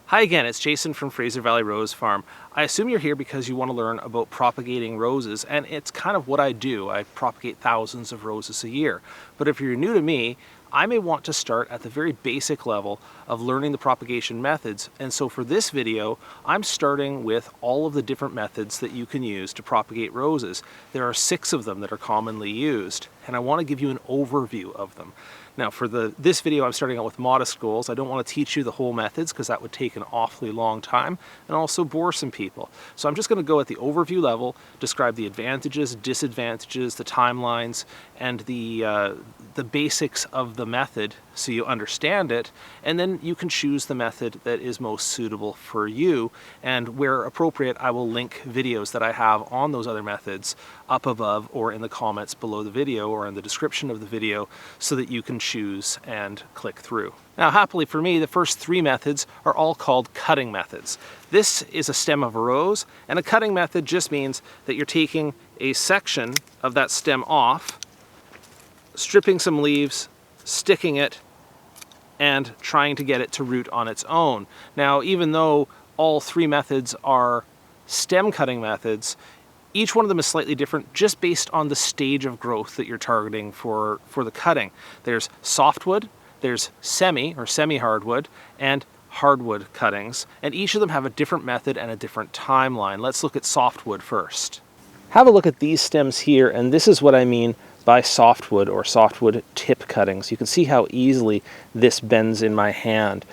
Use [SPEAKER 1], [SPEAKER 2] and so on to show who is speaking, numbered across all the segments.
[SPEAKER 1] Hi again, it's Jason from Fraser Valley Rose Farm. I assume you're here because you want to learn about propagating roses, and it's kind of what I do. I propagate thousands of roses a year. But if you're new to me, I may want to start at the very basic level of learning the propagation methods. And so for this video, I'm starting with all of the different methods that you can use to propagate roses. There are 6 of them that are commonly used, and I want to give you an overview of them. Now for this video, I'm starting out with modest goals. I don't want to teach you the whole methods because that would take an awfully long time and also bore some people. So I'm just going to go at the overview level, describe the advantages, disadvantages, the timelines, and the basics of the method so you understand it, and then you can choose the method that is most suitable for you. And where appropriate, I will link videos that I have on those other methods up above or in the comments below the video or in the description of the video so that you can choose and click through. Now, happily for me, the first 3 methods are all called cutting methods. This is a stem of a rose, and a cutting method just means that you're taking a section of that stem off, stripping some leaves, sticking it, and trying to get it to root on its own. Now, even though all 3 methods are stem cutting methods, each one of them is slightly different just based on the stage of growth that you're targeting for the cutting. There's softwood, there's semi-hardwood, and hardwood cuttings, and each of them have a different method and a different timeline. Let's look at softwood first. Have a look at these stems here, and this is what I mean by softwood or softwood tip cuttings. You can see how easily this bends in my hand.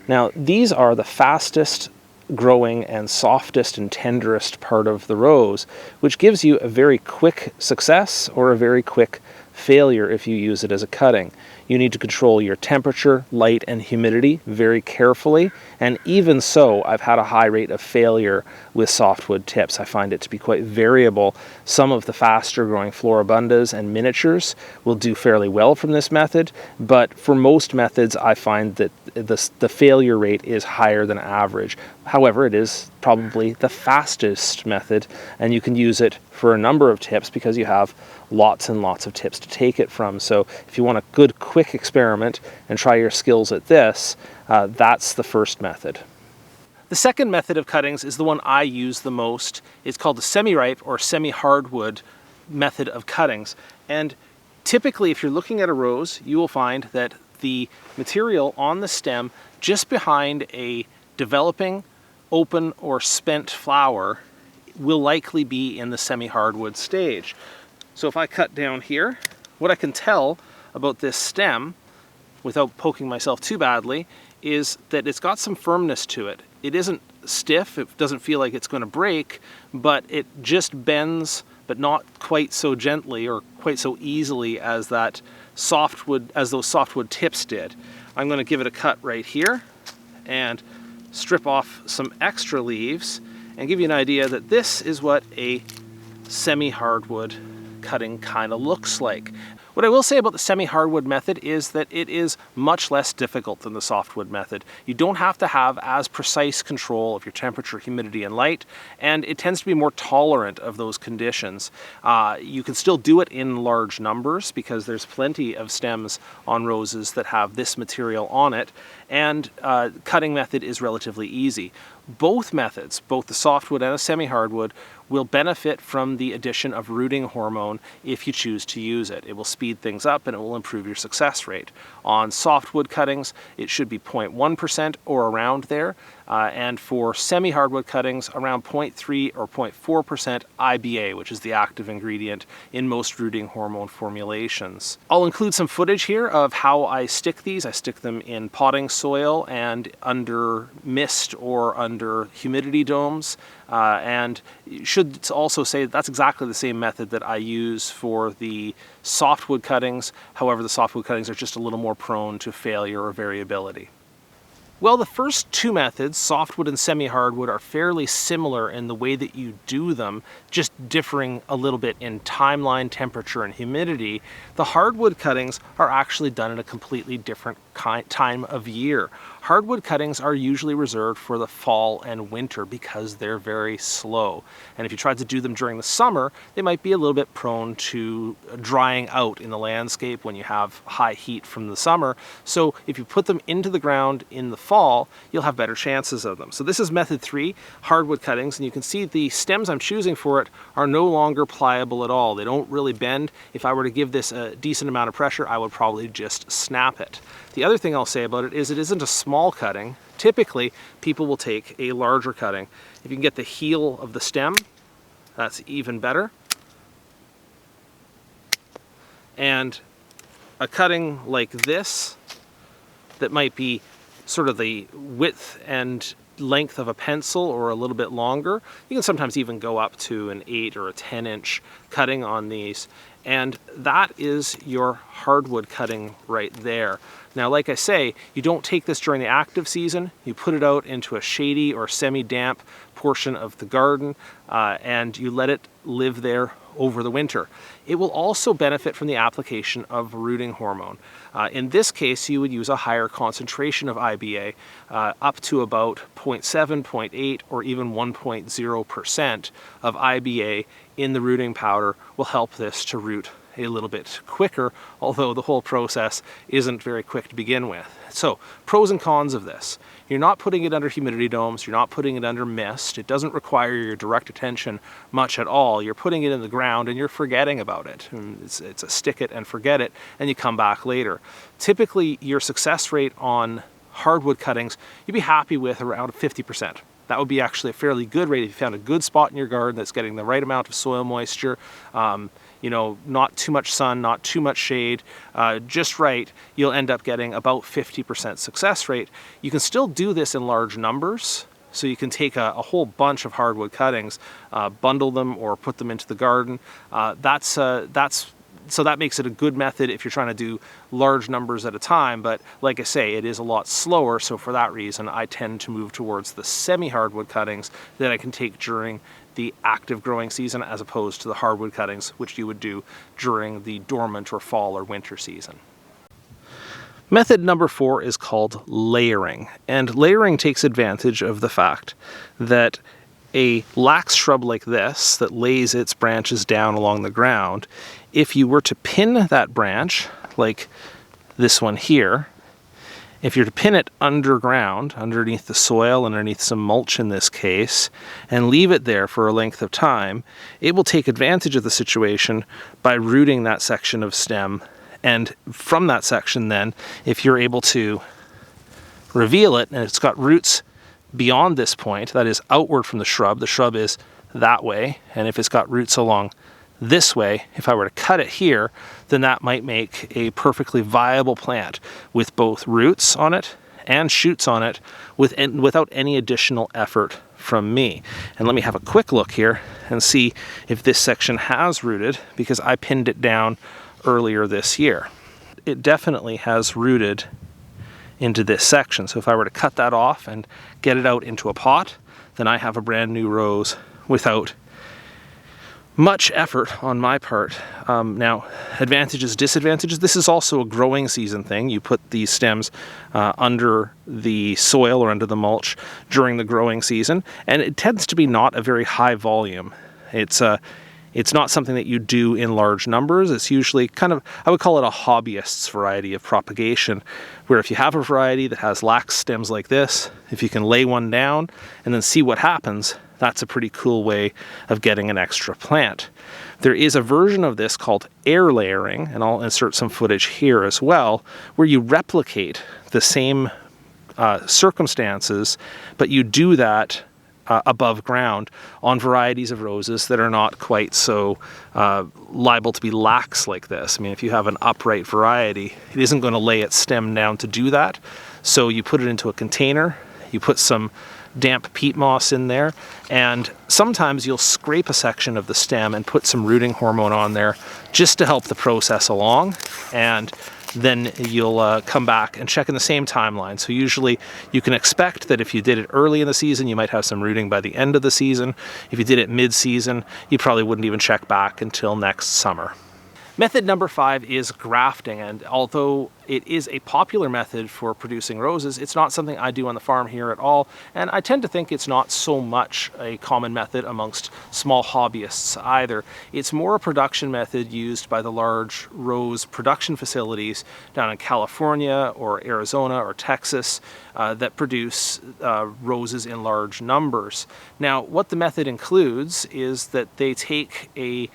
[SPEAKER 1] Now, these are the fastest growing and softest and tenderest part of the rose, which gives you a very quick success or a very quick failure if you use it as a cutting. You need to control your temperature, light, and humidity very carefully, and even so, I've had a high rate of failure with softwood tips. I find it to be quite variable. Some of the faster growing floribundas and miniatures will do fairly well from this method, but for most methods I find that the failure rate is higher than average. However, it is probably the fastest method, and you can use it for a number of tips because you have lots and lots of tips to take it from. So if you want a good quick experiment and try your skills at this, that's the first method. The second method of cuttings is the one I use the most. It's called the semi-ripe or semi-hardwood method of cuttings. And typically, if you're looking at a rose, you will find that the material on the stem just behind a developing, open, or spent flower will likely be in the semi-hardwood stage. So if I cut down here, what I can tell about this stem, without poking myself too badly, is that it's got some firmness to it. It isn't stiff, it doesn't feel like it's going to break, but it just bends, but not quite so gently or quite so easily as those softwood tips did. I'm going to give it a cut right here and strip off some extra leaves and give you an idea that this is what a semi-hardwood cutting kind of looks like. What I will say about the semi-hardwood method is that it is much less difficult than the softwood method. You don't have to have as precise control of your temperature, humidity, and light, and it tends to be more tolerant of those conditions. You can still do it in large numbers because there's plenty of stems on roses that have this material on it, and cutting method is relatively easy. Both methods, both the softwood and the semi-hardwood, will benefit from the addition of rooting hormone if you choose to use it. It will speed things up and it will improve your success rate. On softwood cuttings, it should be 0.1% or around there, and for semi-hardwood cuttings, around 0.3 or 0.4% IBA, which is the active ingredient in most rooting hormone formulations. I'll include some footage here of how I stick these. I stick them in potting soil and under mist or under humidity domes, and should also say that's exactly the same method that I use for the softwood cuttings. However, the softwood cuttings are just a little more prone to failure or variability. Well, the first 2 methods, softwood and semi-hardwood, are fairly similar in the way that you do them, just differing a little bit in timeline, temperature, and humidity. The hardwood cuttings are actually done in a completely different time of year. Hardwood cuttings are usually reserved for the fall and winter because they're very slow. And if you tried to do them during the summer, they might be a little bit prone to drying out in the landscape when you have high heat from the summer. So if you put them into the ground in the fall, you'll have better chances of them. So this is method 3, hardwood cuttings, and you can see the stems I'm choosing for it are no longer pliable at all. They don't really bend. If I were to give this a decent amount of pressure, I would probably just snap it. The other thing I'll say about it isn't a small cutting. Typically, people will take a larger cutting. If you can get the heel of the stem, that's even better. And a cutting like this, that might be sort of the width and length of a pencil or a little bit longer. You can sometimes even go up to an 8 or a 10-inch cutting on these. And that is your hardwood cutting right there. Now, like I say, you don't take this during the active season. You put it out into a shady or semi-damp portion of the garden and you let it live there over the winter. It will also benefit from the application of rooting hormone. In this case, you would use a higher concentration of IBA, up to about 0.7, 0.8, or even 1.0% of IBA in the rooting powder will help this to root a little bit quicker, although the whole process isn't very quick to begin with. So, pros and cons of this. You're not putting it under humidity domes, you're not putting it under mist, it doesn't require your direct attention much at all. You're putting it in the ground and you're forgetting about it. It's a stick it and forget it, and you come back later. Typically, your success rate on hardwood cuttings, you'd be happy with around 50%. That would be actually a fairly good rate if you found a good spot in your garden that's getting the right amount of soil moisture. You know, not too much sun, not too much shade, just right, you'll end up getting about 50% success rate. You can still do this in large numbers, so you can take a whole bunch of hardwood cuttings, bundle them or put them into the garden. So that makes it a good method if you're trying to do large numbers at a time, but like I say, it is a lot slower, so for that reason I tend to move towards the semi-hardwood cuttings that I can take during the active growing season as opposed to the hardwood cuttings which you would do during the dormant or fall or winter season. Method number 4 is called layering, and layering takes advantage of the fact that a lax shrub like this that lays its branches down along the ground, if you were to pin that branch, like this one here, if you're to pin it underground, underneath the soil, underneath some mulch in this case, and leave it there for a length of time, it will take advantage of the situation by rooting that section of stem. And from that section then, if you're able to reveal it, and it's got roots beyond this point, that is outward from the shrub is that way, and if it's got roots along this way, if I were to cut it here, then that might make a perfectly viable plant with both roots on it and shoots on it without any additional effort from me. And let me have a quick look here and see if this section has rooted, because I pinned it down earlier this year. It definitely has rooted into this section. So if I were to cut that off and get it out into a pot, then I have a brand new rose without much effort on my part. Now, advantages, disadvantages, this is also a growing season thing. You put these stems under the soil or under the mulch during the growing season, and it tends to be not a very high volume. It's not something that you do in large numbers. It's usually kind of, I would call it a hobbyist's variety of propagation, where if you have a variety that has lax stems like this, if you can lay one down and then see what happens, that's a pretty cool way of getting an extra plant. There is a version of this called air layering, and I'll insert some footage here as well, where you replicate the same circumstances, but you do that above ground on varieties of roses that are not quite so liable to be lax like this. I mean, if you have an upright variety, it isn't going to lay its stem down to do that. So you put it into a container, you put some damp peat moss in there, and sometimes you'll scrape a section of the stem and put some rooting hormone on there just to help the process along, and then you'll come back and check in the same timeline. So usually you can expect that if you did it early in the season, you might have some rooting by the end of the season. If you did it mid-season, you probably wouldn't even check back until next summer. Method number 5 is grafting, and although it is a popular method for producing roses, it's not something I do on the farm here at all, and I tend to think it's not so much a common method amongst small hobbyists either. It's more a production method used by the large rose production facilities down in California or Arizona or Texas that produce roses in large numbers. Now, what the method includes is that they take a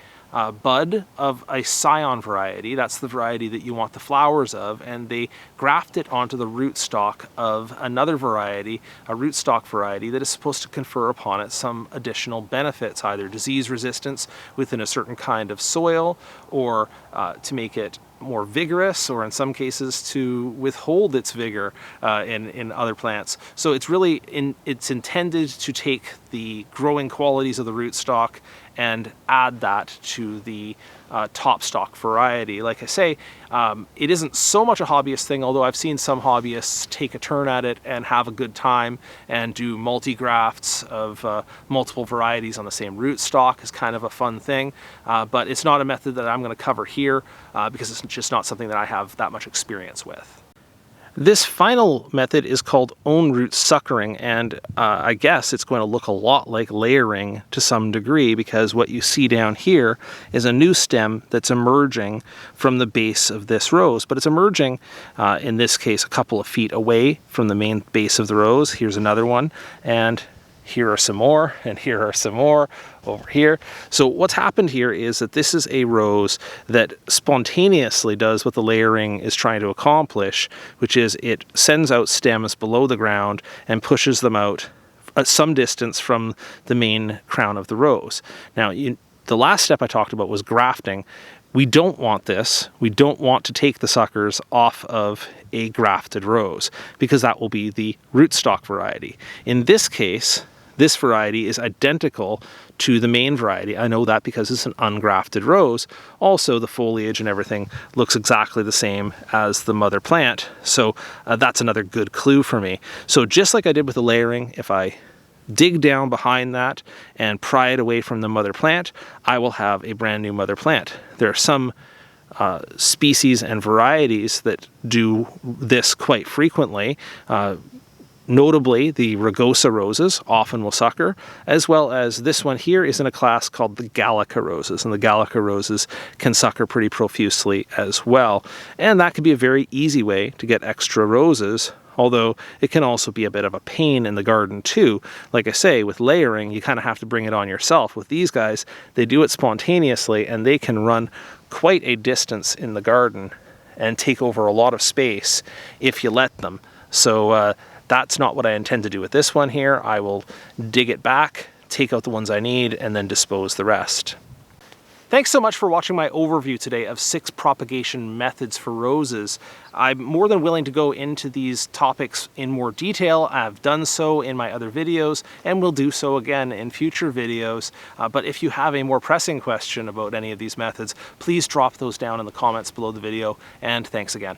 [SPEAKER 1] bud of a scion variety, that's the variety that you want the flowers of, and they graft it onto the rootstock of another variety, a rootstock variety that is supposed to confer upon it some additional benefits, either disease resistance within a certain kind of soil, or to make it more vigorous, or in some cases to withhold its vigor in other plants. So it's really it's intended to take the growing qualities of the rootstock and add that to the top stock variety. Like I say, it isn't so much a hobbyist thing, although I've seen some hobbyists take a turn at it and have a good time and do multi-grafts of multiple varieties on the same rootstock is kind of a fun thing. But it's not a method that I'm going to cover here because it's just not something that I have that much experience with. This final method is called own root suckering, and I guess it's going to look a lot like layering to some degree, because what you see down here is a new stem that's emerging from the base of this rose, but it's emerging in this case a couple of feet away from the main base of the rose. Here's another one, and here are some more, and here are some more over here. So what's happened here is that this is a rose that spontaneously does what the layering is trying to accomplish, which is it sends out stems below the ground and pushes them out at some distance from the main crown of the rose. Now, the last step I talked about was grafting. We don't want this. We don't want to take the suckers off of a grafted rose, because that will be the rootstock variety. In this case, this variety is identical to the main variety. I know that because it's an ungrafted rose. Also, the foliage and everything looks exactly the same as the mother plant. So that's another good clue for me. So just like I did with the layering, if I dig down behind that and pry it away from the mother plant, I will have a brand new mother plant. There are some species and varieties that do this quite frequently. Notably, the rugosa roses often will sucker, as well as this one here is in a class called the Gallica roses, and the Gallica roses can sucker pretty profusely as well. And that can be a very easy way to get extra roses, although it can also be a bit of a pain in the garden too. Like I say, with layering, you kind of have to bring it on yourself. With these guys, they do it spontaneously, and they can run quite a distance in the garden and take over a lot of space if you let them. So that's not what I intend to do with this one here. I will dig it back, take out the ones I need, and then dispose the rest. Thanks so much for watching my overview today of 6 propagation methods for roses. I'm more than willing to go into these topics in more detail. I've done so in my other videos and will do so again in future videos. But if you have a more pressing question about any of these methods, please drop those down in the comments below the video, and thanks again.